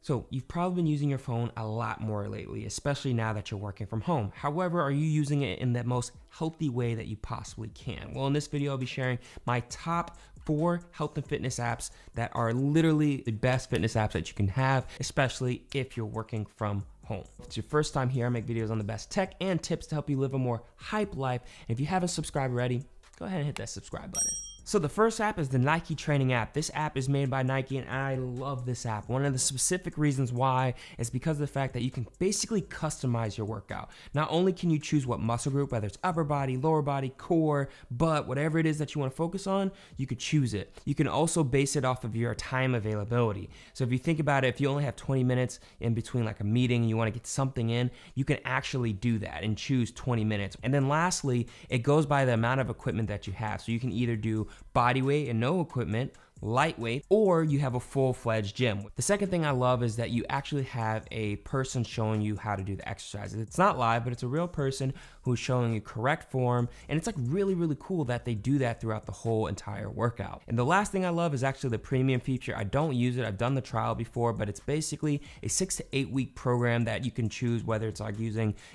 So you've probably been using your phone a lot more lately, especially now that you're working from home. However, are you using it in the most healthy way that you possibly can? Well, in this video, I'll be sharing my top 4 health and fitness apps that are literally the best fitness apps that you can have, especially if you're working from home. If it's your first time here, I make videos on the best tech and tips to help you live a more hype life. And if you haven't subscribed already, go ahead and hit that subscribe button. So the first app is the Nike Training app. This app is made by Nike and I love this app. One of the specific reasons why is because of the fact that you can basically customize your workout. Not only can you choose what muscle group, whether it's upper body, lower body, core, butt, whatever it is that you want to focus on, you could choose it. You can also base it off of your time availability. So if you think about it, if you only have 20 minutes in between like a meeting and you want to get something in, you can actually do that and choose 20 minutes. And then lastly, it goes by the amount of equipment that you have. So you can either do body weight and no equipment, lightweight, or you have a full-fledged gym. The second thing I love is that you actually have a person showing you how to do the exercises. It's not live, but it's a real person who's showing you correct form, and it's like really, really cool that they do that throughout the whole entire workout. And the last thing I love is actually the premium feature. I don't use it, I've done the trial before, but it's basically a 6 to 8 week program that you can choose, whether it's like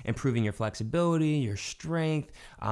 improving your flexibility, your strength,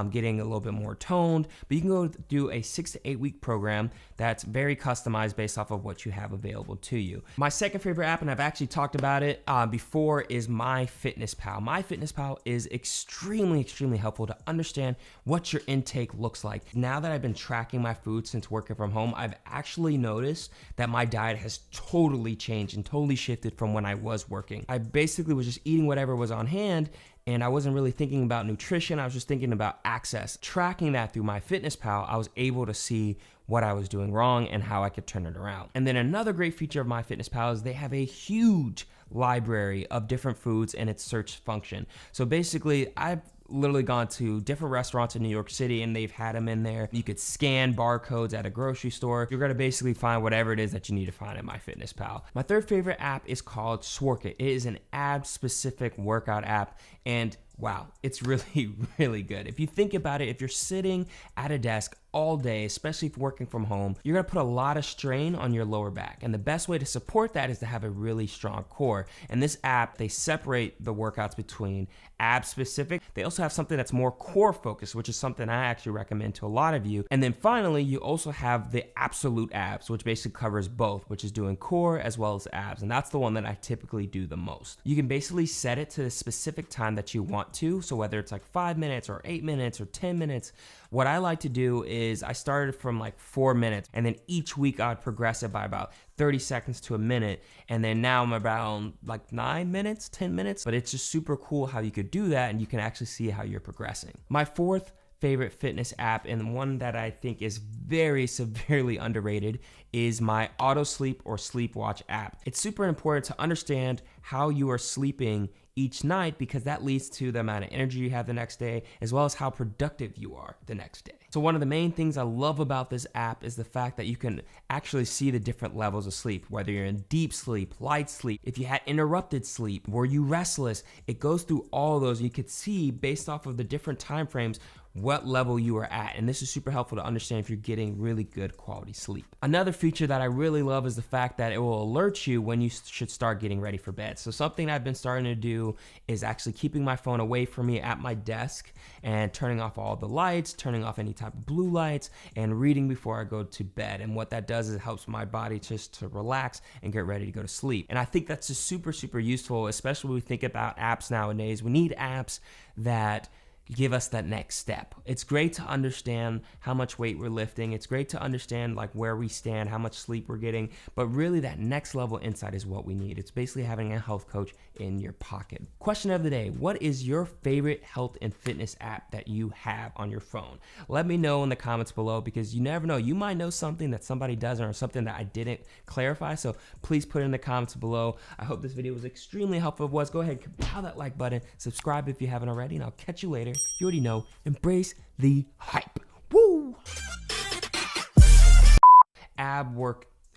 getting a little bit more toned, but you can go do a 6 to 8 week program that's very customized based off of what you have available to you. My second favorite app, and I've actually talked about it before, is MyFitnessPal. MyFitnessPal is extremely helpful to understand what your intake looks like. Now that I've been tracking my food since working from home, I've actually noticed that my diet has totally changed and totally shifted from when I was working. I basically was just eating whatever was on hand, and I wasn't really thinking about nutrition. I was just thinking about access. Tracking that through MyFitnessPal, I was able to see what I was doing wrong and how I could turn it around. And then another great feature of MyFitnessPal is they have a huge library of different foods and its search function. So basically, I've literally gone to different restaurants in New York City and they've had them in there. You could scan barcodes at a grocery store. You're gonna basically find whatever it is that you need to find in MyFitnessPal. My third favorite app is called Sworkit. It is an ab-specific workout app, and wow, it's really, really good. If you think about it, if you're sitting at a desk all day, especially if working from home, you're gonna put a lot of strain on your lower back. And the best way to support that is to have a really strong core. And this app, they separate the workouts between ab specific. They also have something that's more core focused, which is something I actually recommend to a lot of you. And then finally, you also have the absolute abs, which basically covers both, which is doing core as well as abs. And that's the one that I typically do the most. You can basically set it to the specific time that you want to. So whether it's like 5 minutes or 8 minutes or 10 minutes, what I like to do is I started from like 4 minutes, and then each week I would progress it by about 30 seconds to a minute. And then now I'm about like 9 minutes, 10 minutes, but it's just super cool how you could do that and you can actually see how you're progressing. My fourth favorite fitness app, and one that I think is very severely underrated, is my Auto Sleep or Sleepwatch app. It's super important to understand how you are sleeping each night because that leads to the amount of energy you have the next day as well as how productive you are the next day. So one of the main things I love about this app is the fact that you can actually see the different levels of sleep, whether you're in deep sleep, light sleep, if you had interrupted sleep, were you restless? It goes through all of those. You could see based off of the different time frames what level you are at, and this is super helpful to understand if you're getting really good quality sleep. Another feature that I really love is the fact that it will alert you when you should start getting ready for bed. So something I've been starting to do is actually keeping my phone away from me at my desk and turning off all the lights, turning off any type of blue lights, and reading before I go to bed. And what that does is it helps my body just to relax and get ready to go to sleep. And I think that's just super useful, especially when we think about apps nowadays. We need apps that give us that next step. It's great to understand how much weight we're lifting. It's great to understand like where we stand, how much sleep we're getting, but really that next level insight is what we need. It's basically having a health coach in your pocket. Question of the day, what is your favorite health and fitness app that you have on your phone? Let me know in the comments below because you never know, you might know something that somebody doesn't or something that I didn't clarify, so please put it in the comments below. I hope this video was extremely helpful. If it was, go ahead and pound that like button, subscribe if you haven't already, and I'll catch you later. You already know, embrace the hype. Woo!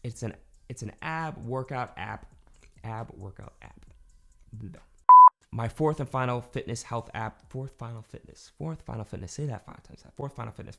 It's an ab workout app. My fourth and final fitness health app, fourth final fitness. Say that 5 times. Fourth final fitness.